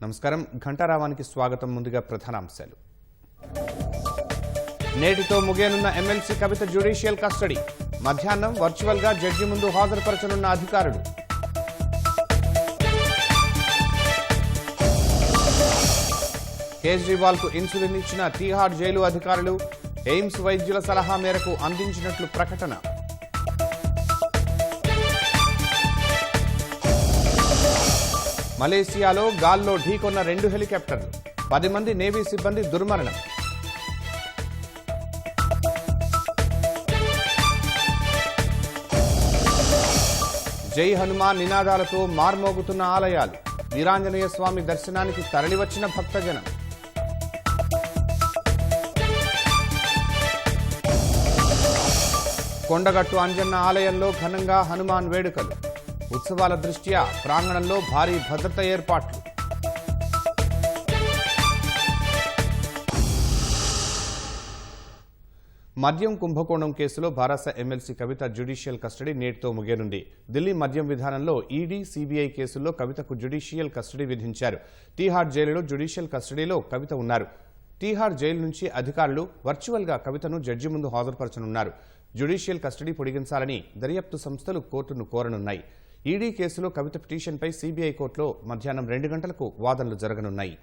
నమస్కారం, ఘంటారావానికి స్వాగతం. ముందుగా ప్రధానాంశాలు. నేటితో ముగియనున్న ఎమ్మెల్సీ కవిత జ్యుడిషియల్ కస్టడీ. మధ్యాహ్నం వర్చువల్ గా జడ్జి ముందు హాజరుపరచనున్న అధికారులు. కేజ్రీవాల్ కు ఇన్సులిన్ ఇచ్చిన తీహార్ జైలు అధికారులు. ఎయిమ్స్ వైద్యుల సలహా మేరకు అందించినట్లు ప్రకటన. మలేసియాలో గాల్లో ఢీకొన్న 2 హెలికాప్టర్లు. 10 మంది నేవీ సిబ్బంది దుర్మరణం. జై హనుమాన్ నినాదాలతో మార్మోగుతున్న ఆలయాలు. వీరాంజనేయ స్వామి దర్శనానికి తరలివచ్చిన భక్తజనం. కొండగట్టు అంజన్న ఆలయంలో ఘనంగా హనుమాన్ వేడుకలు. ఉత్సవాల దృష్ట్యా ప్రాంగణంలో భారీ భద్రత ఏర్పాట్లు. మద్యం కుంభకోణం కేసులో భారత ఎమ్మెల్సీ కవిత జ్యుడిషియల్ కస్టడీ నేటితో ముగియనుంది. ఢిల్లీ మద్యం విధానంలో ఈడీ, సీబీఐ కేసుల్లో కవితకు జ్యుడిషియల్ కస్టడీ విధించారు. తీహార్ జైలులో జ్యుడిషియల్ కస్టడీలో కవిత ఉన్నారు. తీహార్ జైలు నుంచి అధికారులు వర్చువల్ గా కవితను జడ్జి ముందు హాజరుపరచనున్నారు. జ్యుడిషియల్ కస్టడీ పొడిగించాలని దర్యాప్తు సంస్థలు కోర్టును కోరనున్నాయి. ఈడీ కేసులో కవిత పిటిషన్పై సీబీఐ కోర్టులో మధ్యాహ్నం 2 గంటలకు వాదనలు జరగనున్నాయి.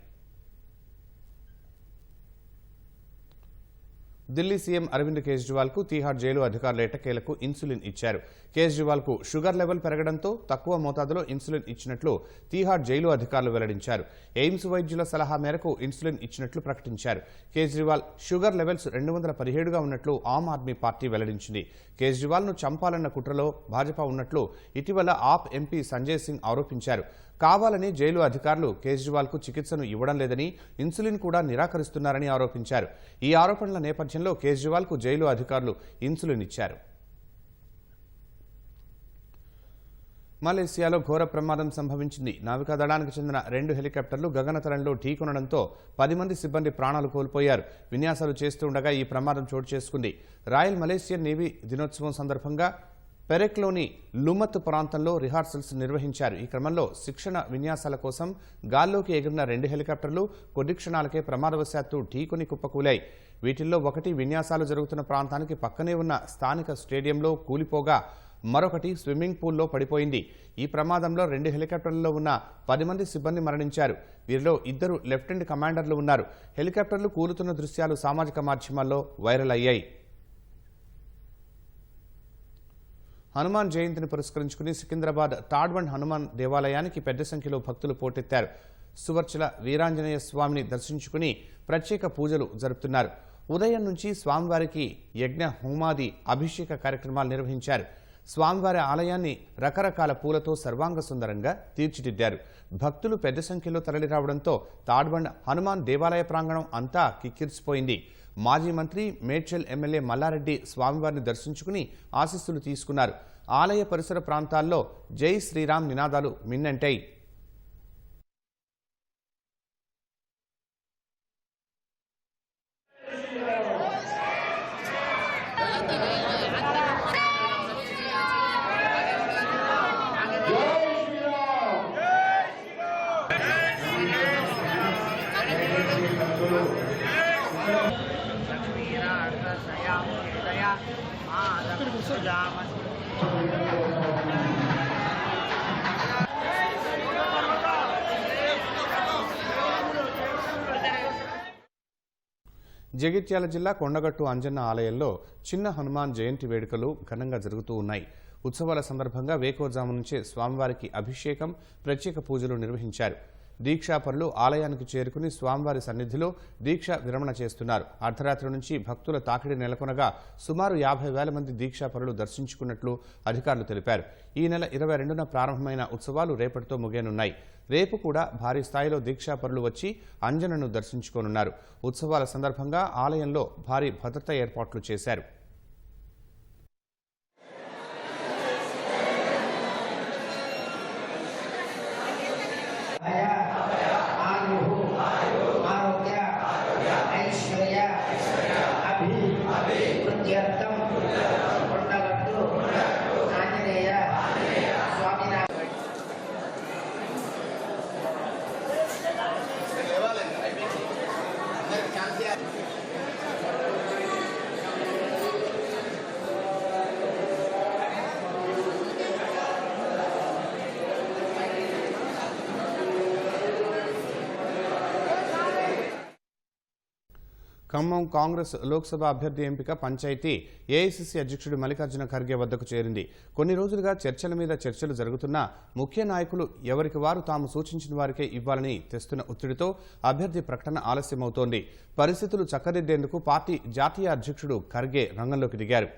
ఢిల్లీ సీఎం అరవింద్ కేజ్రీవాల్ కు తీహార్ జైలు అధికారులు ఎట్టకేలకు ఇన్సులిన్ ఇచ్చారు. కేజ్రీవాల్ కు షుగర్ లెవెల్ పెరగడంతో తక్కువ మోతాదులో ఇన్సులిన్ ఇచ్చినట్లు తీహార్ జైలు అధికారులు వెల్లడించారు. ఎయిమ్స్ వైద్యుల సలహా మేరకు ఇన్సులిన్ ఇచ్చినట్లు ప్రకటించారు. కేజ్రీవాల్ షుగర్ లెవెల్స్ 217గా ఉన్నట్లు ఆమ్ ఆద్మీ పార్టీ వెల్లడించింది. కేజ్రీవాల్ ను చంపాలన్న కుట్రలో భాజపా ఉన్నట్లు ఇటీవల ఆప్ ఎంపీ సంజయ్ సింగ్ ఆరోపించారు. కావాలని జైలు అధికారులు కేజ్రీవాల్ కు చికిత్సను ఇవ్వడం లేదని, ఇన్సులిన్ కూడా నిరాకరిస్తున్నారని ఆరోపించారు. ఈ ఆరోపణల నేపథ్యంలో కేజ్రీవాల్ కు జైలు అధికారులు ఇన్సులిన్ ఇచ్చారు. మలేసియాలో ఘోర ప్రమాదం సంభవించింది. నావికాదళానికి చెందిన 2 హెలికాప్టర్లు గగనతలంలో ఢీకొనడంతో 10 మంది సిబ్బంది ప్రాణాలు కోల్పోయారు. విన్యాసాలు చేస్తుండగా ఈ ప్రమాదం చోటు చేసుకుంది. రాయల్ మలేసియన్ నేవీ దినోత్సవం సందర్భంగా పెరెక్లోని లుమత్ ప్రాంతంలో రిహార్సల్స్ నిర్వహించారు. ఈ క్రమంలో శిక్షణ విన్యాసాల కోసం గాల్లోకి ఎగిరిన 2 హెలికాప్టర్లు కొద్ది క్షణాలకే ప్రమాదవశాత్తు ఢీకొని కుప్పకూలాయి. వీటిల్లో ఒకటి విన్యాసాలు జరుగుతున్న ప్రాంతానికి పక్కనే ఉన్న స్థానిక స్టేడియంలో కూలిపోగా మరొకటి స్విమ్మింగ్ పూల్లో పడిపోయింది. ఈ ప్రమాదంలో 2 హెలికాప్టర్లలో ఉన్న 10 మంది సిబ్బంది మరణించారు. వీరిలో 2 లెఫ్టినెంట్ కమాండర్లు ఉన్నారు. హెలికాప్టర్లు కూలుతున్న దృశ్యాలు సామాజిక మాధ్యమాల్లో వైరల్ అయ్యాయి. హనుమాన్ జయంతిని పురస్కరించుకుని సికింద్రాబాద్ తాడ్వండ్ హనుమాన్ దేవాలయానికి పెద్ద సంఖ్యలో భక్తులు పోటెత్తారు. సువర్చల వీరాంజనేయ స్వామిని దర్శించుకుని ప్రత్యేక పూజలు జరుపుతున్నారు. ఉదయం నుంచి స్వామివారికి యజ్ఞ హోమాది అభిషేక కార్యక్రమాలు నిర్వహించారు. స్వామివారి ఆలయాన్ని రకరకాల పూలతో సర్వాంగ సుందరంగా తీర్చిదిద్దారు. భక్తులు పెద్ద సంఖ్యలో తరలిరావడంతో తాడ్వండ్ హనుమాన్ దేవాలయ ప్రాంగణం అంతా కిక్కిరిసిపోయింది. మాజీ మంత్రి మేడ్చల్ ఎమ్మెల్యే మల్లారెడ్డి స్వామివారిని దర్శించుకుని ఆశీస్సులు తీసుకున్నారు. ఆలయ పరిసర ప్రాంతాల్లో జై శ్రీరామ్ నినాదాలు మిన్నంటాయి. జగిత్యాల జిల్లా కొండగట్టు అంజన్న ఆలయంలో చిన్న హనుమాన్ జయంతి వేడుకలు ఘనంగా జరుగుతూ ఉన్నాయి. ఉత్సవాల సందర్భంగా వేకోజాము నుంచే స్వామివారికి అభిషేకం, ప్రత్యేక పూజలు నిర్వహించారు. దీక్షాపరులు ఆలయానికి చేరుకుని స్వామివారి సన్నిధిలో దీక్ష విరమణ చేస్తున్నారు. అర్ధరాత్రి నుంచి భక్తుల తాకిడి నెలకొనగా సుమారు 50,000 మంది దీక్షాపరులు దర్శించుకున్నట్లు అధికారులు తెలిపారు. ఈ నెల 22న ప్రారంభమైన ఉత్సవాలు రేపటితో ముగియనున్నాయి. రేపు కూడా భారీ స్థాయిలో దీక్షాపరులు వచ్చి అంజనను దర్శించుకోనున్నారు. ఉత్సవాల సందర్భంగా ఆలయంలో భారీ భద్రతా ఏర్పాట్లు చేశారు. ఖమ్మం కాంగ్రెస్ లోక్సభ అభ్యర్థి ఎంపిక పంచాయతీ ఏఐసీసీ అధ్యక్షుడు మల్లికార్జున ఖర్గే వద్దకు చేరింది. కొన్ని రోజులుగా చర్చల మీద చర్చలు జరుగుతున్నా ముఖ్య నాయకులు ఎవరికి వారు తాము సూచించిన వారికే ఇవ్వాలని తెస్తున్న ఒత్తిడితో అభ్యర్థి ప్రకటన ఆలస్యమవుతోంది. పరిస్థితులు చక్కదిద్దేందుకు పార్టీ జాతీయ అధ్యక్షుడు ఖర్గే రంగంలోకి దిగారు.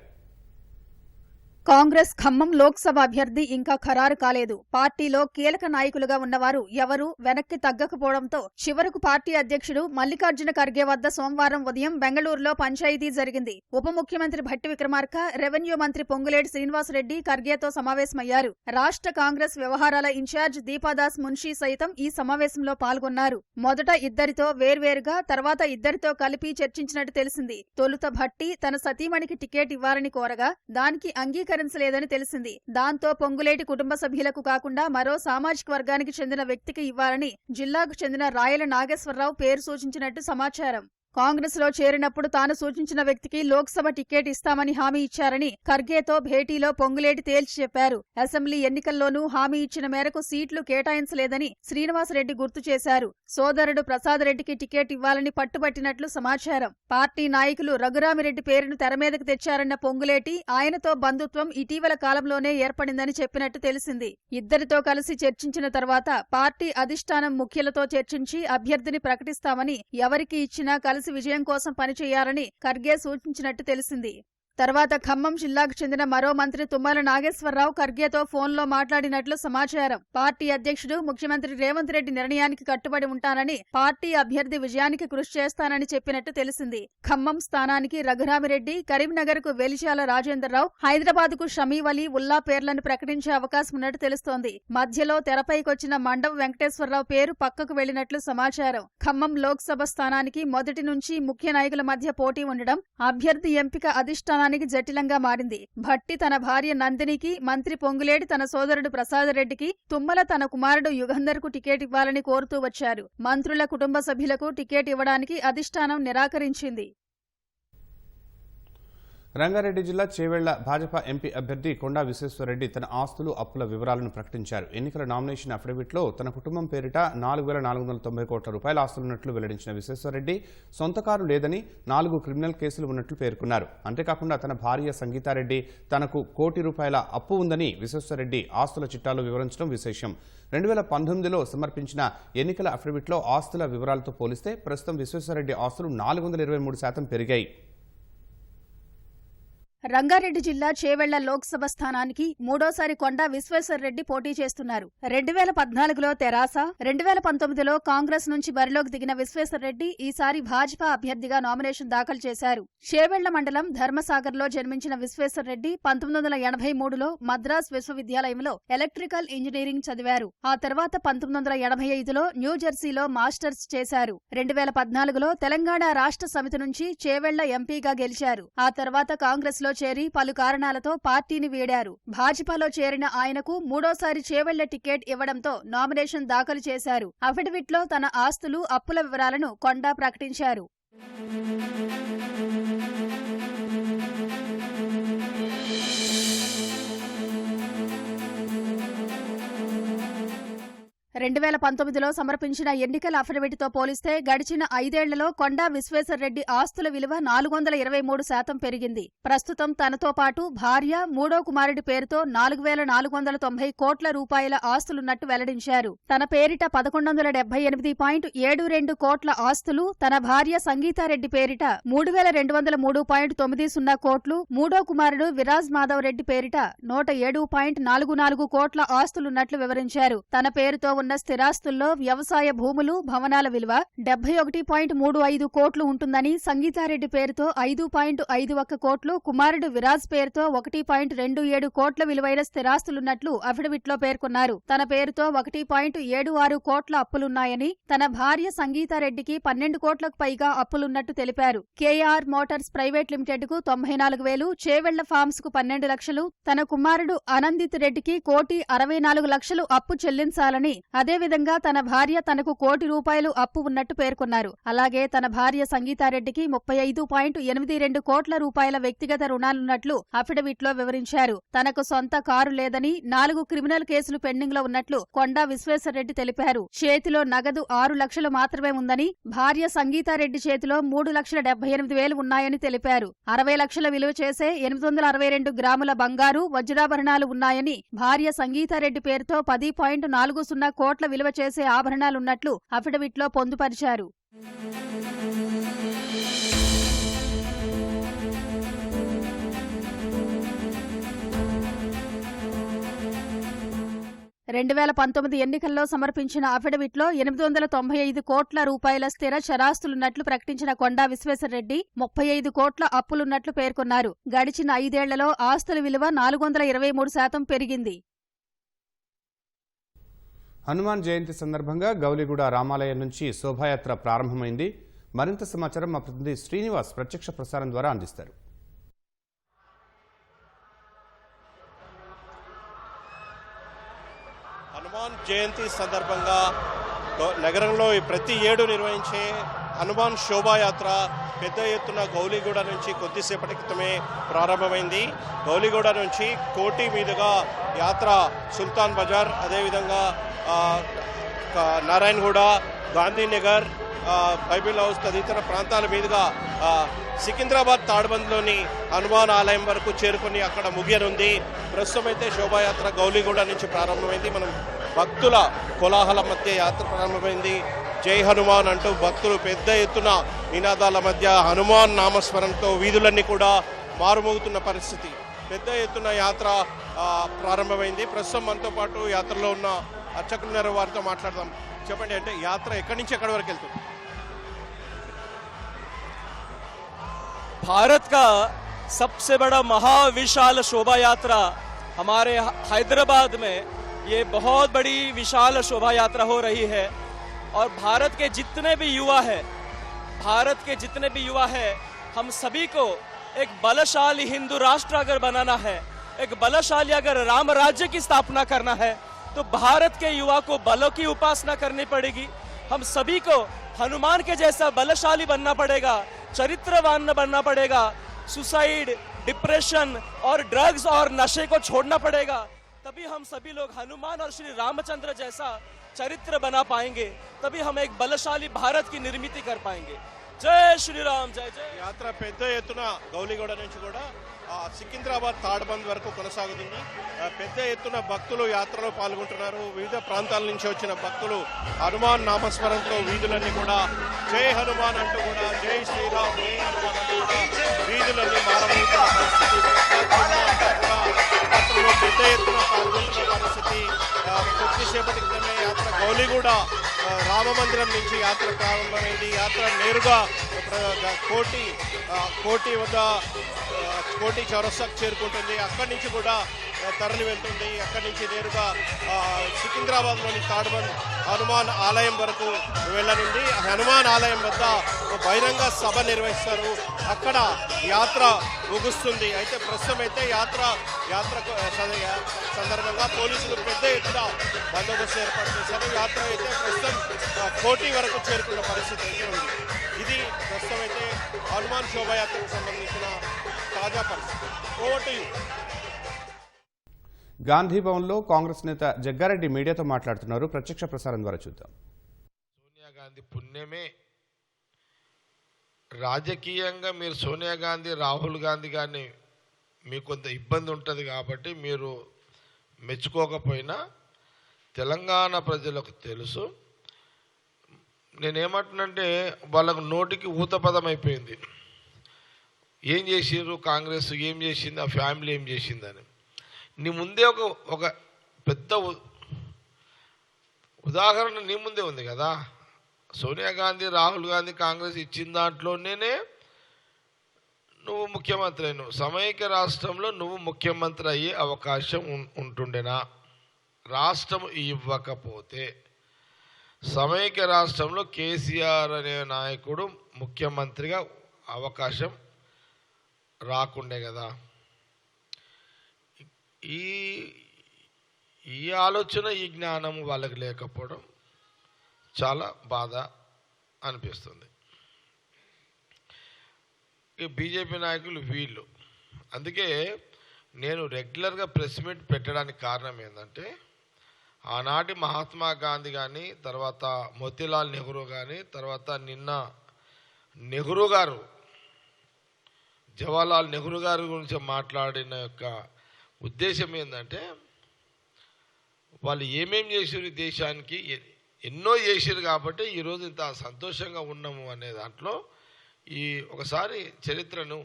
కాంగ్రెస్ ఖమ్మం లోక్సభ అభ్యర్థి ఇంకా ఖరారు కాలేదు. పార్టీలో కీలక నాయకులుగా ఉన్నవారు ఎవరూ వెనక్కి తగ్గకపోవడంతో చివరకు పార్టీ అధ్యక్షుడు మల్లికార్జున ఖర్గే వద్ద సోమవారం ఉదయం బెంగళూరులో పంచాయతీ జరిగింది. ఉప ముఖ్యమంత్రి భట్టి విక్రమార్క, రెవెన్యూ మంత్రి పొంగులేటి శ్రీనివాసరెడ్డి ఖర్గేతో సమావేశమయ్యారు. రాష్ట్ర కాంగ్రెస్ వ్యవహారాల ఇన్ఛార్జ్ దీపాదాస్ మున్షీ సైతం ఈ సమావేశంలో పాల్గొన్నారు. మొదట ఇద్దరితో వేర్వేరుగా, తర్వాత ఇద్దరితో కలిపి చర్చించినట్టు తెలిసింది. తొలుత భట్టి తన సతీమణికి టికెట్ ఇవ్వాలని కోరగా దానికి అంగీకరించలేదని తెలిసింది. దాంతో పొంగులేటి కుటుంబ సభ్యులకు కాకుండా మరో సామాజిక వర్గానికి చెందిన వ్యక్తికి ఇవ్వాలని జిల్లాకు చెందిన రాయల నాగేశ్వరరావు పేరు సూచించినట్టు సమాచారం. కాంగ్రెస్ లో చేరినప్పుడు తాను సూచించిన వ్యక్తికి లోక్సభ టికెట్ ఇస్తామని హామీ ఇచ్చారని ఖర్గేతో భేటీలో పొంగులేటి తేల్చి చెప్పారు. అసెంబ్లీ ఎన్నికల్లోనూ హామీ ఇచ్చిన మేరకు సీట్లు కేటాయించలేదని శ్రీనివాసరెడ్డి గుర్తు చేశారు. సోదరుడు ప్రసాద్ రెడ్డికి టికెట్ ఇవ్వాలని పట్టుబట్టినట్లు సమాచారం. పార్టీ నాయకులు రఘురామిరెడ్డి పేరును తెరమీదకు తెచ్చారన్న పొంగులేటి ఆయనతో బంధుత్వం ఇటీవల కాలంలోనే ఏర్పడిందని చెప్పినట్టు తెలిసింది. ఇద్దరితో కలిసి చర్చించిన తర్వాత పార్టీ అధిష్టానం ముఖ్యులతో చర్చించి అభ్యర్థిని ప్రకటిస్తామని, ఎవరికి ఇచ్చినా కలిసి విజయం కోసం పనిచేయాలని ఖర్గే సూచించినట్టు తెలిసింది. తర్వాత ఖమ్మం జిల్లాకు చెందిన మరో మంత్రి తుమ్మల నాగేశ్వరరావు ఖర్గేతో ఫోన్లో మాట్లాడినట్లు సమాచారం. పార్టీ అధ్యక్షుడు ముఖ్యమంత్రి రేవంత్ రెడ్డి నిర్ణయానికి కట్టుబడి ఉంటానని, పార్టీ అభ్యర్థి విజయానికి కృషి చేస్తానని చెప్పినట్టు తెలిసింది. ఖమ్మం స్థానానికి రఘురామిరెడ్డి, కరీంనగర్ కు వెలిశాల రాజేందర్రావు, హైదరాబాద్ కు షమీవ్ అలీ, ఉల్లా పేర్లను ప్రకటించే అవకాశం ఉన్నట్టు తెలుస్తోంది. మధ్యలో తెరపైకొచ్చిన మండవ వెంకటేశ్వరరావు పేరు పక్కకు వెళ్లినట్లు సమాచారం. ఖమ్మం లోక్సభ స్థానానికి మొదటి నుంచి ముఖ్య నాయకుల మధ్య పోటీ ఉండడం అభ్యర్థి ఎంపిక అధిష్టానానికి జటిలంగా మారింది. భట్టి తన భార్య నందినికి, మంత్రి పొంగులేటి తన సోదరుడు ప్రసాద్ రెడ్డికి, తుమ్మల తన కుమారుడు యుగంధర్ కు టికెట్ ఇవ్వాలని కోరుతూ వచ్చారు. మంత్రుల కుటుంబ సభ్యులకు టికెట్ ఇవ్వడానికి అధిష్టానం నిరాకరించింది. రంగారెడ్డి జిల్లా చేవెళ్ల భాజపా ఎంపీ అభ్యర్థి కొండా విశ్వేశ్వరరెడ్డి తన ఆస్తులు, అప్పుల వివరాలను ప్రకటించారు. ఎన్నికల నామినేషన్ అఫిడవిట్లో తన కుటుంబం పేరిట 4,490 కోట్ల రూపాయల ఆస్తులున్నట్లు వెల్లడించిన విశ్వేశ్వరరెడ్డి సొంత కారు లేదని, 4 క్రిమినల్ కేసులు ఉన్నట్లు పేర్కొన్నారు. అంతేకాకుండా తన భార్య సంగీతారెడ్డి తనకు ₹1 కోటి అప్పు ఉందని విశ్వేశ్వరరెడ్డి ఆస్తుల చిట్టాలు వివరించడం విశేషం. 2019లో సమర్పించిన ఎన్నికల అఫిడవిట్లో ఆస్తుల వివరాలతో పోలిస్తే ప్రస్తుతం విశ్వేశ్వరరెడ్డి ఆస్తులు 423% పెరిగాయి. రంగారెడ్డి జిల్లా చేవెళ్ల లోక్సభ స్థానానికి మూడోసారి కొండా విశ్వేశ్వరరెడ్డి పోటీ చేస్తున్నారు. 2014లో తెరాస, 2019లో కాంగ్రెస్ నుంచి బరిలోకి దిగిన విశ్వేశ్వరరెడ్డి ఈసారి భాజపా అభ్యర్థిగా నామినేషన్ దాఖలు చేశారు. చేవెళ్ల మండలం ధర్మసాగర్లో జన్మించిన విశ్వేశ్వరరెడ్డి 1983లో మద్రాస్ విశ్వవిద్యాలయంలో ఎలక్ట్రికల్ ఇంజనీరింగ్ చదివారు. ఆ తర్వాత 1985లో న్యూజెర్సీలో మాస్టర్స్ చేశారు. 2014లో తెలంగాణ రాష్ట్ర సమితి నుంచి చేవెళ్ల ఎంపీగా గెలిచారు. ఆ తర్వాత కాంగ్రెస్ లో చేరి పలు కారణాలతో పార్టీని వీడారు. భాజపాలో చేరిన ఆయనకు మూడోసారి చేవెళ్ల టికెట్ ఇవ్వడంతో నామినేషన్ దాఖలు చేశారు. అఫిడవిట్లో తన ఆస్తులు, అప్పుల వివరాలను కొండా ప్రకటించారు. 2019లో సమర్పించిన ఎన్నికల అఫిడవిట్తో పోలిస్తే గడిచిన 5 ఏళ్లలో కొండా విశ్వేశ్వరరెడ్డి ఆస్తుల విలువ 423% పెరిగింది. ప్రస్తుతం తనతో పాటు భార్య, మూడో కుమారుడి పేరుతో 4,490 కోట్ల రూపాయల ఆస్తులున్నట్టు వెల్లడించారు. తన పేరిట 1178.72 కోట్ల ఆస్తులు, తన భార్య సంగీతారెడ్డి పేరిట 3,203.90 కోట్లు, మూడో కుమారుడు విరాజ్ మాధవ్ రెడ్డి పేరిట 107.44 కోట్ల ఆస్తులున్నట్లు వివరించారు. తన పేరుతో ఉన్న స్థిరాస్తుల్లో వ్యవసాయ భూములు, భవనాల విలువ 71.35 కోట్లు ఉంటుందని, సంగీతారెడ్డి పేరుతో 5.51 కోట్లు, కుమారుడు విరాజ్ పేరుతో 1.27 కోట్ల విలువైన స్థిరాస్తులున్నట్లు అఫిడవిట్లో పేర్కొన్నారు. తన పేరుతో 1.76 కోట్ల అప్పులున్నాయని, తన భార్య సంగీతారెడ్డికి 12 కోట్లకు పైగా అప్పులున్నట్టు తెలిపారు. కేఆర్ మోటార్స్ ప్రైవేట్ లిమిటెడ్ కు 94,000, చేవెళ్ల ఫార్మ్స్ కు 12 లక్షలు, తన కుమారుడు అనందిత్ రెడ్డికి 1,64,00,000 అప్పు చెల్లించాలని అదేవిధంగా తన భార్య తనకు ₹1 కోటి అప్పు ఉన్నట్టు పేర్కొన్నారు. అలాగే తన భార్య సంగీతారెడ్డికి ₹35.82 కోట్ల వ్యక్తిగత రుణాలున్నట్లు అఫిడవిట్లో వివరించారు. తనకు సొంత కారు లేదని 4 క్రిమినల్ కేసులు పెండింగ్లో ఉన్నట్లు కొండా విశ్వేశ్వరరెడ్డి తెలిపారు. చేతిలో నగదు 6 లక్షలు మాత్రమే ఉందని, భార్య సంగీతారెడ్డి చేతిలో 3,78,000 ఉన్నాయని తెలిపారు. 60 లక్షల విలువ చేసే 862 గ్రాముల బంగారు, వజ్రాభరణాలు ఉన్నాయని, భార్య సంగీతారెడ్డి పేరుతో 10.40 కోట్ల విలువ చేసే ఆభరణాలున్నట్లు అఫిడవిట్లో పొందుపరిచారు. ఎన్నికల్లో సమర్పించిన అఫిడవిట్లో 895 కోట్ల రూపాయల స్థిర చరాస్తులున్నట్లు ప్రకటించిన కొండా విశ్వేశ్వరరెడ్డి 35 కోట్ల అప్పులున్నట్లు పేర్కొన్నారు. గడిచిన 5 ఏళ్లలో ఆస్తుల విలువ 423% పెరిగింది. హనుమాన్ జయంతి సందర్భంగా గౌలిగూడ రామాలయం నుంచి శోభాయాత్ర ప్రారంభమైంది. మరింత సమాచారం మా ప్రతినిధి శ్రీనివాస్ ప్రత్యక్ష ప్రసారం ద్వారా అందిస్తారు. హనుమాన్ జయంతి సందర్భంగా నగరంలో ప్రతి ఏడు నిర్వహించే హనుమాన్ శోభాయాత్ర పెద్ద ఎత్తున గౌలిగూడ నుంచి కొద్దిసేపటి క్రితమే ప్రారంభమైంది. గౌలిగూడ నుంచి కోటి మీదుగా యాత్ర సుల్తాన్ బజార్, అదేవిధంగా నారాయణగూడ, గాంధీనగర్, బైబిల్ హౌస్ తదితర ప్రాంతాల మీదుగా సికింద్రాబాద్ తాడ్బంద్లోని హనుమాన్ ఆలయం వరకు చేరుకుని అక్కడ ముగియనుంది. ప్రస్తుతం అయితే శోభాయాత్ర గౌలిగూడ నుంచి ప్రారంభమైంది. మనం భక్తుల కోలాహల మధ్య యాత్ర ప్రారంభమైంది. జై హనుమాన్ అంటూ భక్తులు పెద్ద ఎత్తున నినాదాల మధ్య హనుమాన్ నామస్మరణతో వీధులన్నీ కూడా మారుమోగుతున్న పరిస్థితి. పెద్ద ఎత్తున యాత్ర ప్రారంభమైంది. ప్రస్తుతం మనతో పాటు యాత్రలో ఉన్న అర్చకులున్నారు, వారితో మాట్లాడదాం. చెప్పండి, అంటే యాత్ర ఎక్కడి నుంచి ఎక్కడి వరకు వెళ్తుంది? भारत का सबसे बड़ा महाविशाल शोभा यात्रा हमारे हैदराबाद में ये बहुत बड़ी विशाल शोभा यात्रा हो रही है। और भारत के जितने भी युवा है हम सभी को एक बलशाली हिंदू राष्ट्र अगर बनाना है, एक बलशाली अगर राम राज्य की स्थापना करना है, तो भारत के युवा को बलों की उपासना करनी पड़ेगी। हम सभी को हनुमान के जैसा बलशाली बनना पड़ेगा, चरित्रवान बनना पड़ेगा। सुसाइड, डिप्रेशन और ड्रग्स और नशे को छोड़ना पड़ेगा। तभी हम सभी लोग हनुमान और श्री रामचंद्र जैसा चरित्र बना पाएंगे। तभी हम एक बलशाली भारत की निर्मित कर पाएंगे। जय श्री राम, जय जय। యాత్ర పెద్ద ఎత్తున గౌలిగూడ నుంచి కూడా సికింద్రాబాద్ తాడ్బంద్ వరకు కొనసాగుతుంది. పెద్ద ఎత్తున భక్తులు యాత్రలో పాల్గొంటున్నారు. వివిధ ప్రాంతాల నుంచి వచ్చిన భక్తులు హనుమాన్ నామస్మరణతో వీధులన్నీ కూడా జై హనుమాన్ అంటూ కూడా జై శ్రీరామ్, జై హనుమాన్ అంటూ కూడా వీధులన్నీ మారబోతున్న పరిస్థితి. యాత్రలో పెద్ద ఎత్తున పాల్గొంటున్న పరిస్థితి. కొద్దిసేపటి క్రితమే యాత్ర గౌలిగూడ రామ మందిరం నుంచి యాత్ర ప్రారంభమైంది. యాత్ర నేరుగా కోటి చౌరస్తాకు చేరుకుంటుంది. అక్కడి నుంచి కూడా తరలి వెళ్తుంది. అక్కడి నుంచి నేరుగా సికింద్రాబాద్లోని తాడ్బంద్ హనుమాన్ ఆలయం వరకు వెళ్ళనుంది. హనుమాన్ ఆలయం వద్ద బహిరంగ సభ నిర్వహిస్తారు. అక్కడ యాత్ర ముగుస్తుంది. అయితే ప్రస్తుతం అయితే యాత్ర సందర్భంగా పోలీసులు పెద్ద ఎత్తున బందోబస్తు ఏర్పాటు చేశారు. యాత్ర అయితే ప్రస్తుతం కోటి వరకు చేరుకున్న పరిస్థితి అయితే ఉంది. ఇది ప్రస్తుతం అయితే హనుమాన్ శోభాయాత్రకు సంబంధించిన తాజా పరిస్థితి. Over to you. గాంధీ భవన్లో కాంగ్రెస్ నేత జగ్గారెడ్డి మీడియాతో మాట్లాడుతున్నారు. ప్రత్యక్ష ప్రసారం ద్వారా చూద్దాం. సోనియా గాంధీ పుణ్యమే రాజకీయంగా మీరు సోనియా గాంధీ, రాహుల్ గాంధీ గారిని మీకు కొంత ఇబ్బంది ఉంటుంది కాబట్టి మీరు మెచ్చుకోకపోయినా తెలంగాణ ప్రజలకు తెలుసు. నేనేమంటున్నంటే వాళ్ళకు నోటికి ఊతపదం అయిపోయింది. ఏం చేసిండ్రు కాంగ్రెస్, ఏం చేసింది ఆ ఫ్యామిలీ, ఏం చేసిందని. నీ ముందే ఒక పెద్ద ఉదాహరణ నీ ముందే ఉంది కదా. సోనియా గాంధీ, రాహుల్ గాంధీ కాంగ్రెస్ ఇచ్చిన దాంట్లోనే నువ్వు ముఖ్యమంత్రి అయినావు. సమైక్య రాష్ట్రంలో నువ్వు ముఖ్యమంత్రి అయ్యే అవకాశం ఉంటుండేనా? రాష్ట్రం ఇవ్వకపోతే సమైక్య రాష్ట్రంలో కేసీఆర్ అనే నాయకుడు ముఖ్యమంత్రిగా అవకాశం రాకుండే కదా. ఈ ఆలోచన ఈ జ్ఞానం వాళ్ళకి లేకపోవడం చాలా బాధ అనిపిస్తుంది. ఈ బీజేపీ నాయకులు వీళ్ళు. అందుకే నేను రెగ్యులర్గా ప్రెస్ మీట్ పెట్టడానికి కారణం ఏంటంటే, ఆనాటి మహాత్మా గాంధీ కానీ, తర్వాత మోతీలాల్ నెహ్రూ కానీ, తర్వాత నిన్న నెహ్రూ గారు, జవహర్లాల్ నెహ్రూ గారి గురించి మాట్లాడిన యొక్క ఉద్దేశం ఏంటంటే, వాళ్ళు ఏమేం చేసారు దేశానికి, ఎన్నో చేసారు కాబట్టి ఈరోజు ఇంత సంతోషంగా ఉన్నాము అనే దాంట్లో ఈ ఒకసారి చరిత్రను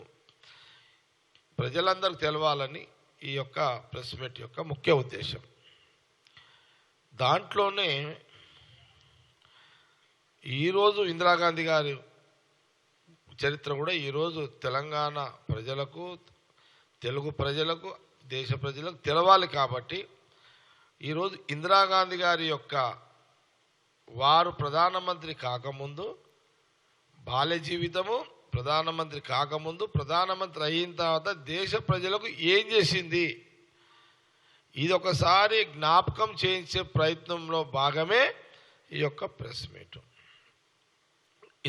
ప్రజలందరికీ తెలవాలని ఈ యొక్క ప్రెస్ మీట్ యొక్క ముఖ్య ఉద్దేశం. దాంట్లోనే ఈరోజు ఇందిరాగాంధీ గారి చరిత్ర కూడా ఈరోజు తెలంగాణ ప్రజలకు, తెలుగు ప్రజలకు, దేశ ప్రజలకు తెలవాలి. కాబట్టి ఈరోజు ఇందిరాగాంధీ గారి యొక్క వారు ప్రధానమంత్రి కాకముందు బాల్య జీవితము, ప్రధానమంత్రి కాకముందు, ప్రధానమంత్రి అయిన తర్వాత దేశ ప్రజలకు ఏం చేసింది, ఇది ఒకసారి జ్ఞాపకం చేయించే ప్రయత్నంలో భాగమే ఈ యొక్క ప్రెస్ మీట్.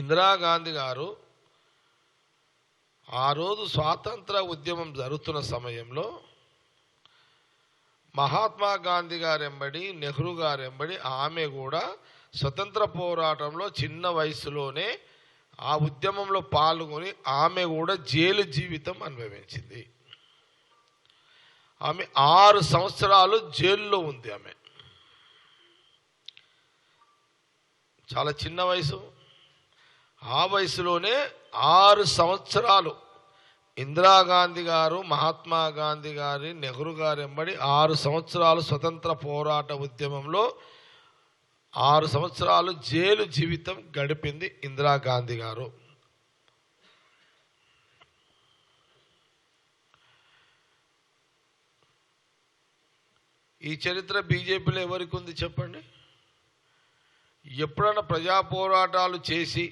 ఇందిరాగాంధీ గారు ఆ రోజు స్వాతంత్ర ఉద్యమం జరుగుతున్న సమయంలో మహాత్మా గాంధీ గారెంబడి, నెహ్రూ గారెంబడి ఆమె కూడా స్వతంత్ర పోరాటంలో చిన్న వయసులోనే ఆ ఉద్యమంలో పాల్గొని ఆమె కూడా జైలు జీవితం అనుభవించింది. ఆమె 6 సంవత్సరాలు జైల్లో ఉంది. ఆమె చాలా చిన్న వయసు. ఆ వయసులోనే 6 సంవత్సరాలు ఇందిరాగాంధీ గారు, మహాత్మా గాంధీ గారి, నెహ్రూ గారు వెంబడి 6 సంవత్సరాలు స్వతంత్ర పోరాట ఉద్యమంలో 6 సంవత్సరాలు జైలు జీవితం గడిపింది ఇందిరాగాంధీ గారు. ఈ చరిత్ర బీజేపీలో ఎవరికి ఉంది చెప్పండి? ఎప్పుడైనా ప్రజా పోరాటాలు చేసి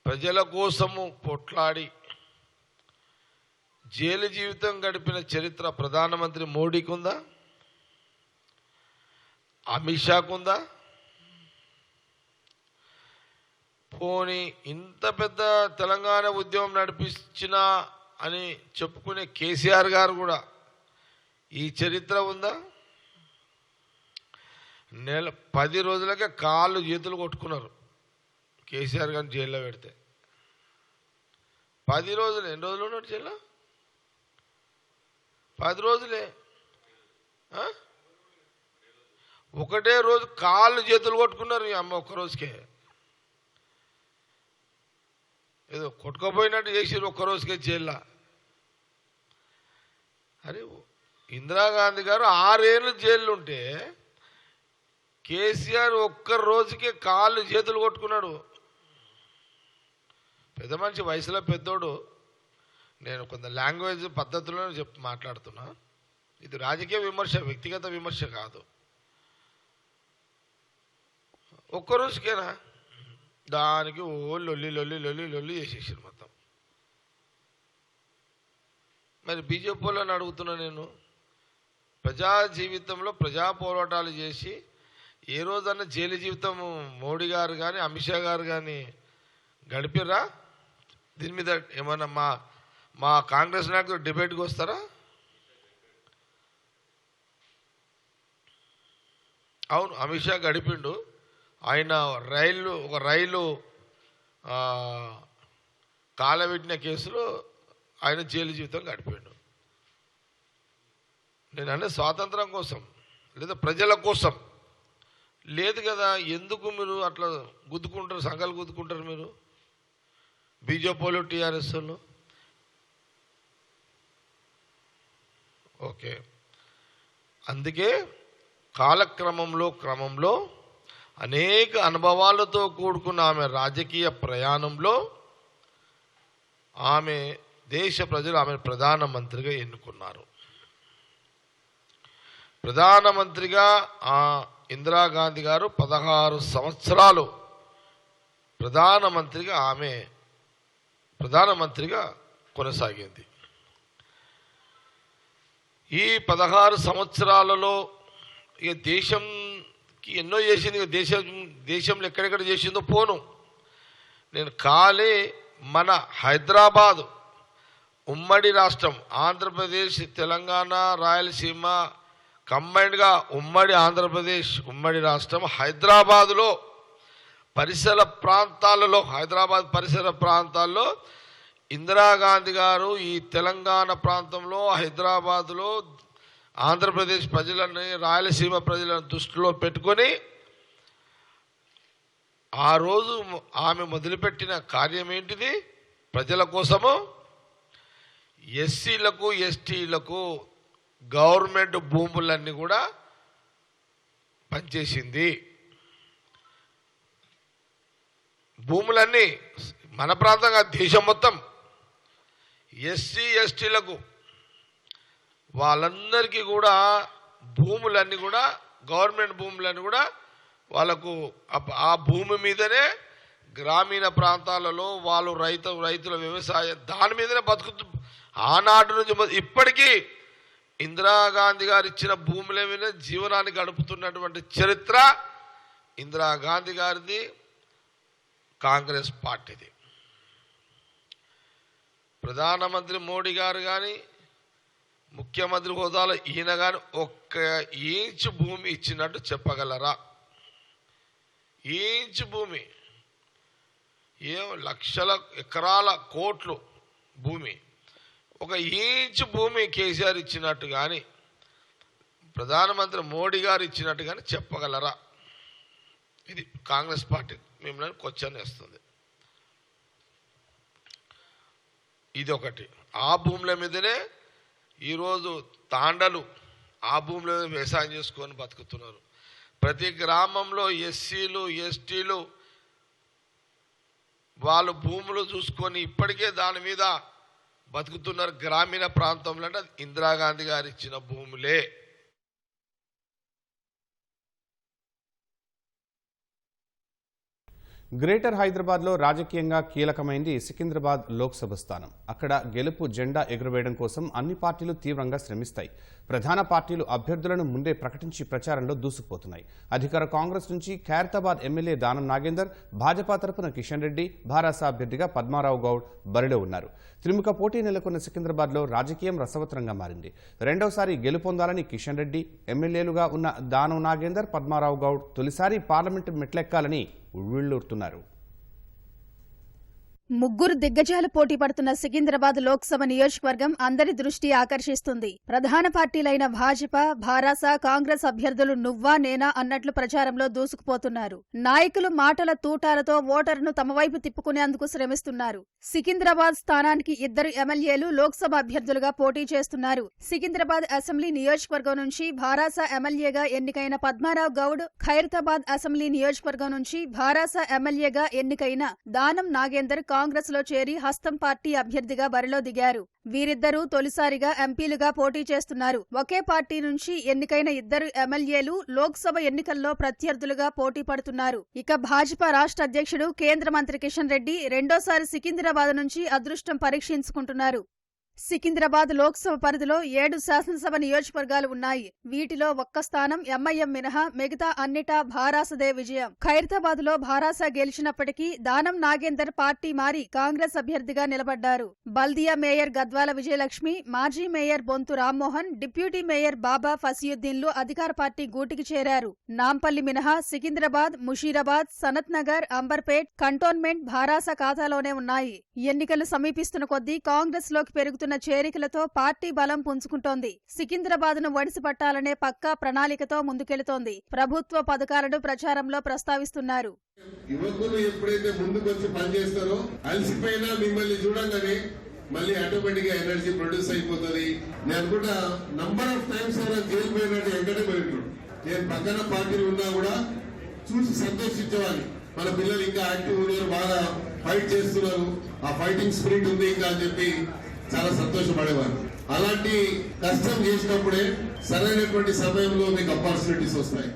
ప్రజల కోసము కొట్లాడి జైలు జీవితం గడిపిన చరిత్ర ప్రధానమంత్రి మోడీకి ఉందా? అమిత్ షాకు ఉందా? పోనీ ఇంత పెద్ద తెలంగాణ ఉద్యమం నడిపించిన అని చెప్పుకునే కేసీఆర్ గారు కూడా ఈ చరిత్ర ఉందా? 10 రోజులకే కాళ్ళు చేతులు కొట్టుకున్నారు కేసీఆర్ గారిని జైల్లో పెడితే. 10 రోజులు. ఎన్ని రోజులు ఉన్నాడు జైల్లో? 10 రోజులే. ఒకటే రోజు కాళ్ళు చేతులు కొట్టుకున్నారు ఈ అమ్మ. ఒక్క రోజుకే ఏదో కొట్టుకోపోయినట్టు చేసిరు ఒక్క రోజుకే జైల్లో. అరే, ఇందిరాగాంధీ గారు 6 ఏళ్ళు జైల్లో ఉంటే కేసీఆర్ ఒక్క రోజుకే కాళ్ళు చేతులు కొట్టుకున్నాడు. పెద్ద మనిషి, వయసులో పెద్దోడు. నేను కొంత లాంగ్వేజ్ పద్ధతిలో మాట్లాడుతున్నా. ఇది రాజకీయ విమర్శ, వ్యక్తిగత విమర్శ కాదు. ఒక్క రోజుకేనా? దానికి లొల్లి లొల్లి లొల్లి లొల్లి చేసేసారు మొత్తం. మరి బీజేపీ వాళ్ళని అడుగుతున్నా నేను, ప్రజా జీవితంలో ప్రజా పోరాటాలు చేసి ఏ రోజన్నా జైలు జీవితం మోడీ గారు కానీ, అమిత్ షా గారు కానీ గడిపిర్రా? దీని మీద ఏమన్నా మా కాంగ్రెస్ నాయకులు డిబేట్కి వస్తారా? అవును, అమిత్ షా గడిపిండు. ఆయన ఒక రైలు కాలబెట్టిన కేసులో ఆయన జైలు జీవితం గడిపిండు. నేను అంటే స్వాతంత్రం కోసం లేదా ప్రజల కోసం లేదు కదా. ఎందుకు మీరు అట్లా గుద్దుకుంటారు, సంఘాలు గుద్దుకుంటారు మీరు బీజేపీ వాళ్ళు, టీఆర్ఎస్ వాళ్ళు? ఓకే, అందుకే క్రమంలో అనేక అనుభవాలతో కూడుకున్న ఆమె రాజకీయ ప్రయాణంలో ఆమె దేశ ప్రజలు ఆమె ప్రధానమంత్రిగా ఎన్నుకున్నారు. ప్రధానమంత్రిగా ఇందిరాగాంధీ గారు 16 సంవత్సరాలు ప్రధానమంత్రిగా కొనసాగింది. ఈ 16 సంవత్సరాలలో ఇక దేశంకి ఎన్నో చేసింది. ఇక దేశంలో ఎక్కడెక్కడ చేసిందో పోను. నేను ఖాళీ మన హైదరాబాదు ఉమ్మడి రాష్ట్రం, ఆంధ్రప్రదేశ్, తెలంగాణ, రాయలసీమ కంబైన్డ్గా ఉమ్మడి ఆంధ్రప్రదేశ్ ఉమ్మడి రాష్ట్రం హైదరాబాదులో హైదరాబాద్ పరిసర ప్రాంతాల్లో ఇందిరాగాంధీ గారు ఈ తెలంగాణ ప్రాంతంలో, హైదరాబాదులో ఆంధ్రప్రదేశ్ ప్రజలని, రాయలసీమ ప్రజలను దృష్టిలో పెట్టుకొని ఆ రోజు ఆమె మొదలుపెట్టిన కార్యం ఏంటిది? ప్రజల కోసము ఎస్సీలకు, ఎస్టీలకు గవర్నమెంట్ భూములన్నీ కూడా పనిచేసింది. భూములన్నీ మన ప్రాంతంగా దేశం మొత్తం ఎస్సీ ఎస్టీలకు వాళ్ళందరికీ కూడా భూములన్నీ కూడా గవర్నమెంట్ భూములన్నీ కూడా వాళ్ళకు ఆ భూమి మీదనే గ్రామీణ ప్రాంతాలలో వాళ్ళు రైతుల వ్యవసాయం దాని మీదనే బతుకుతూ ఆనాటి నుంచి ఇప్పటికీ ఇందిరాగాంధీ గారు ఇచ్చిన భూముల మీద జీవనాన్ని గడుపుతున్నటువంటి చరిత్ర ఇందిరాగాంధీ గారిది, కాంగ్రెస్ పార్టీది. ప్రధానమంత్రి మోడీ గారు కానీ, ముఖ్యమంత్రి హోదాలో ఈయన కానీ 1 ఇంచు భూమి ఇచ్చినట్టు చెప్పగలరా? ఇంచు భూమి, లక్షల ఎకరాల కోట్లు భూమి, 1 ఇంచు భూమి కేసీఆర్ ఇచ్చినట్టు కానీ, ప్రధానమంత్రి మోడీ గారు ఇచ్చినట్టు కానీ చెప్పగలరా? ఇది కాంగ్రెస్ పార్టీ మిమ్మల్ని క్వశ్చన్ వేస్తుంది. ఇది ఒకటి. ఆ భూముల మీదనే ఈరోజు తాండలు ఆ భూముల మీద వ్యవసాయం చేసుకొని బతుకుతున్నారు. ప్రతి గ్రామంలో ఎస్సీలు, ఎస్టీలు వాళ్ళు భూములు చూసుకొని ఇప్పటికే దాని మీద బతుకుతున్నారు. గ్రామీణ ప్రాంతంలో అంటే ఇందిరాగాంధీ గారు ఇచ్చిన భూములే. గ్రేటర్ హైదరాబాద్లో రాజకీయంగా కీలకమైంది సికింద్రాబాద్ లోక్సభ స్థానం. అక్కడ గెలుపు జెండా ఎగురవేయడం కోసం అన్ని పార్టీలు తీవ్రంగా శ్రమిస్తాయి. ప్రధాన పార్టీలు అభ్యర్థులను ముందే ప్రకటించి ప్రచారంలో దూసుకుపోతున్నాయి. అధికార కాంగ్రెస్ నుంచి ఖైరతాబాద్ ఎమ్మెల్యే దానం నాగేందర్, భాజపా తరపున కిషన్ రెడ్డి, భారాస అభ్యర్థిగా పద్మారావు గౌడ్ బరిలో ఉన్నారు. త్రిముఖ పోటీ నెలకొన్న సికింద్రాబాద్లో రాజకీయం రసవత్తరంగా మారింది. రెండోసారి గెలుపొందాలని కిషన్ రెడ్డి, ఎమ్మెల్యేలుగా ఉన్న దానం నాగేందర్, పద్మారావు గౌడ్ తొలిసారి పార్లమెంటు మెట్లెక్కాలని ఉవ్విళ్లూరుతున్నారు. ముగ్గురు దిగ్గజాలు పోటీ పడుతున్న సికింద్రాబాద్ లోక్సభ నియోజకవర్గం అందరి దృష్టి ఆకర్షిస్తుంది. ప్రధాన పార్టీలైన భాజపా, భారాస, కాంగ్రెస్ అభ్యర్థులు నువ్వా నేనా అన్నట్లు ప్రచారంలో దూసుకుపోతున్నారు. నాయకులు మాటల తూటాలతో ఓటరును తమ వైపు తిప్పుకునేందుకు శ్రమిస్తున్నారు. సికింద్రాబాద్ స్థానానికి 2 ఎమ్మెల్యేలు లోక్సభ అభ్యర్థులుగా పోటీ చేస్తున్నారు. సికింద్రాబాద్ అసెంబ్లీ నియోజకవర్గం నుంచి భారాస ఎమ్మెల్యేగా ఎన్నికైన పద్మారావు గౌడ్, ఖైరతాబాద్ అసెంబ్లీ నియోజకవర్గం నుంచి భారాస ఎమ్మెల్యేగా ఎన్నికైన దానం నాగేందర్ కాంగ్రెస్ లో చేరి హస్తం పార్టీ అభ్యర్థిగా బరిలో దిగారు. వీరిద్దరూ తొలిసారిగా ఎంపీలుగా పోటీ చేస్తున్నారు. ఒకే పార్టీ నుంచి ఎన్నికైన 2 ఎమ్మెల్యేలు లోక్సభ ఎన్నికల్లో ప్రత్యర్థులుగా పోటీ పడుతున్నారు. ఇక భాజపా రాష్ట్ర అధ్యక్షుడు కేంద్ర మంత్రి కిషన్ రెడ్డి రెండోసారి సికింద్రాబాద్ నుంచి అదృష్టం పరీక్షించుకుంటున్నారు. సికింద్రాబాద్ లోక్సభ పరిధిలో 7 శాసనసభ నియోజకవర్గాలు ఉన్నాయి. వీటిలో 1 స్థానం ఎంఐఎం మినహా మిగతా అన్నిటా భారాసదే విజయం. ఖైరతాబాద్ లో భారాస గెలిచినప్పటికీ దానం నాగేందర్ పార్టీ మారి కాంగ్రెస్ అభ్యర్థిగా నిలబడ్డారు. బల్దియా మేయర్ గద్వాల విజయలక్ష్మి, మాజీ mayor Bonthu Rammohan, deputy mayor Baba ఫసియుద్దీన్లు అధికార పార్టీ గూటికి చేరారు. నాంపల్లి మినహా సికింద్రాబాద్, ముషీరాబాద్, సనత్ నగర్, అంబర్పేట్, కంటోన్మెంట్ భారాస ఖాతాలోనే ఉన్నాయి. ఎన్నికలు సమీపిస్తున్న కొద్దీ కాంగ్రెస్ లోకి పెరుగుతున్న చేరికలతో పార్టీ బలం పుంజుకుంటోంది. సికింద్రాబాద్ ను ఒడిసిపట్టాలనే పక్కా ప్రణాళికతో ముందుకెళుతోంది. ప్రభుత్వ పథకాలను ప్రచారంలో ప్రస్తావిస్తున్నారు. యువకులు ఎప్పుడైతే ముందుకొచ్చి పనిచేస్తారో అలసిపోయినా మిమ్మల్ని చూడంగానే మళ్ళీ ఆటోమేటిక్ గా ఎనర్జీ ప్రొడ్యూస్ అయిపోతుంది. నేను కూడా నంబర్ ఆఫ్ టైమ్స్ జైలు పోయినట్టు వెంటనే పోయినాడు. నేను పక్కన పార్టీలు ఉన్నా కూడా చూసి సంతోషించేవాడిని. మన పిల్లలు ఇంకా యాక్టివ్ ఉన్నారు, బాగా ఫైట్ చేస్తున్నారు, ఆ ఫైటింగ్ స్పిరిట్ ఉంది ఇంకా అని చెప్పి చాలా సంతోషపడేవారు. అలాంటి కష్టం చేసినప్పుడే సరైనటువంటి సమయంలో మీకు ఆపర్చునిటీస్ వస్తాయి.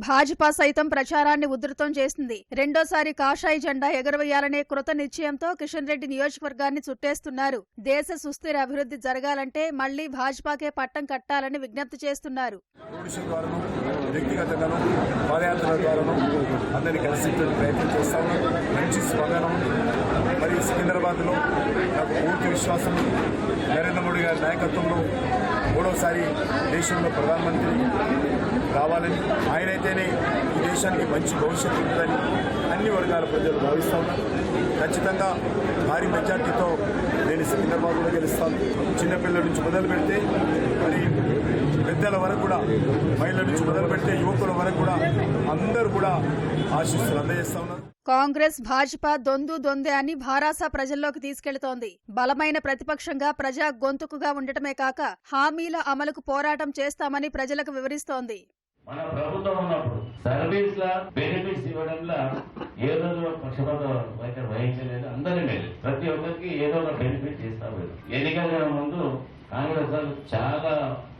భాజపా సైతం ప్రచారాన్ని ఉధృతం చేసింది. రెండోసారి కాషాయ జెండా ఎగురవేయాలనే కృత నిశ్చయంతో కిషన్ రెడ్డి నియోజకవర్గాన్ని చుట్టేస్తున్నారు. దేశ సుస్థిర అభివృద్ధి జరగాలంటే మళ్లీ భాజపాకే పట్టం కట్టాలని విజ్ఞప్తి చేస్తున్నారు. వ్యక్తిగతంగాను పాదయాత్ర ద్వారాను అందరినీ కలిసి ప్రయత్నం చేస్తా ఉన్నాం. మంచి స్పందన. మరి సికింద్రాబాద్లో నాకు పూర్తి విశ్వాసం నరేంద్ర మోడీ గారి నాయకత్వంలో మూడవసారి దేశంలో ప్రధానమంత్రి కావాలని, ఆయనైతేనే ఈ దేశానికి మంచి భవిష్యత్తు ఉంటుందని అన్ని వర్గాల ప్రజలు భావిస్తూ ఉన్నారు. ఖచ్చితంగా భారీ మెజార్టీతో నేను సికింద్రాబాద్లో గెలుస్తాను. చిన్నపిల్లల నుంచి మొదలు పెడితే మరి పెద్దల వరకు కూడా, మహిళల నుంచి మొదలు పెడితే యువకుల వరకు కూడా అందరూ కూడా ఆశీస్సులు అందజేస్తా ఉన్నారు. కాంగ్రెస్ భాజపా దొందే అని భారాస ప్రజల్లోకి తీసుకెళ్తోంది. బలమైన ప్రతిపక్షంగా ప్రజా గొంతుకుగా ఉండటమే కాక హామీల అమలుకు పోరాటం చేస్తామని ప్రజలకు వివరిస్తోంది. మన ప్రభుత్వం ఉన్నప్పుడు సర్వీస్ లా బెనిఫిట్స్ ఇవ్వడంలో ఏ రోజు పక్షపాత వైఖరి వహించలేదు. అందరి మీద ప్రతి ఒక్కరికి ఏదో ఒక బెనిఫిట్ చేస్తాము. ఎన్నికల ముందు కాంగ్రెస్ వాళ్ళు చాలా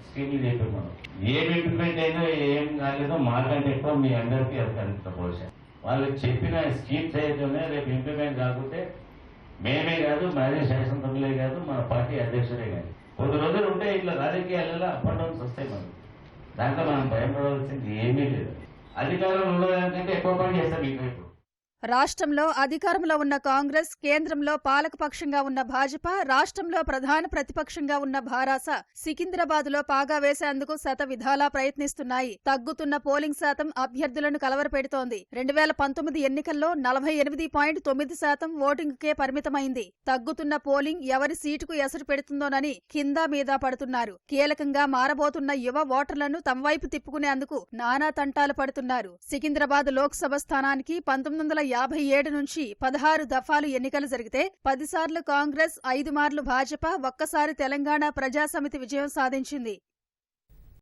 స్కీమ్లు చెప్పారు. మనం ఏం ఇంప్లిమెంట్ అయిందో ఏం కాలేదో మాకంటే ఎక్కువ మీ అందరికీ అంత పోషణ. వాళ్ళు చెప్పిన స్కీమ్స్ అయితే రేపు ఇంప్లిమెంట్ కాకుంటే మేమే కాదు, మాజీ శాసనసభ్యులే కాదు, మన పార్టీ అధ్యక్షుడే కాదు. కొద్ది రోజులు ఉంటే ఇట్లా రాజకీయాలలో అప్ అండ్ డౌన్స్ వస్తాయి. మనకు దాంట్లో మనం భయపడవలసింది ఏమీ లేదు. అధికారంలో ఉన్నదానికంటే ఎక్కువ పని చేస్తాం. మీకు రాష్ట్రంలో అధికారంలో ఉన్న కాంగ్రెస్, కేంద్రంలో పాలకపక్షంగా ఉన్న భాజపా, రాష్ట్రంలో ప్రధాన ప్రతిపక్షంగా ఉన్న భారాస సికింద్రాబాద్లో పాగా వేసేందుకు శతవిధాలా ప్రయత్నిస్తున్నాయి. తగ్గుతున్న పోలింగ్ శాతం అభ్యర్థులను కలవరపెడుతోంది. 2019 ఎన్నికల్లో 48.9% ఓటింగ్కే పరిమితమైంది. తగ్గుతున్న పోలింగ్ ఎవరి సీటుకు ఎసరు పెడుతుందోనని కిందా మీద పడుతున్నారు. కీలకంగా మారబోతున్న యువ ఓటర్లను తమ వైపు తిప్పుకునేందుకు నానా తంటాలు పడుతున్నారు. సికింద్రాబాద్ లోక్సభ స్థానానికి 1957 నుంచి 16 దఫాలు ఎన్నికలు జరిగితే 10 సార్లు కాంగ్రెస్, 5 మార్లు భాజపా, ఒక్కసారి తెలంగాణ ప్రజాసమితి విజయం సాధించింది.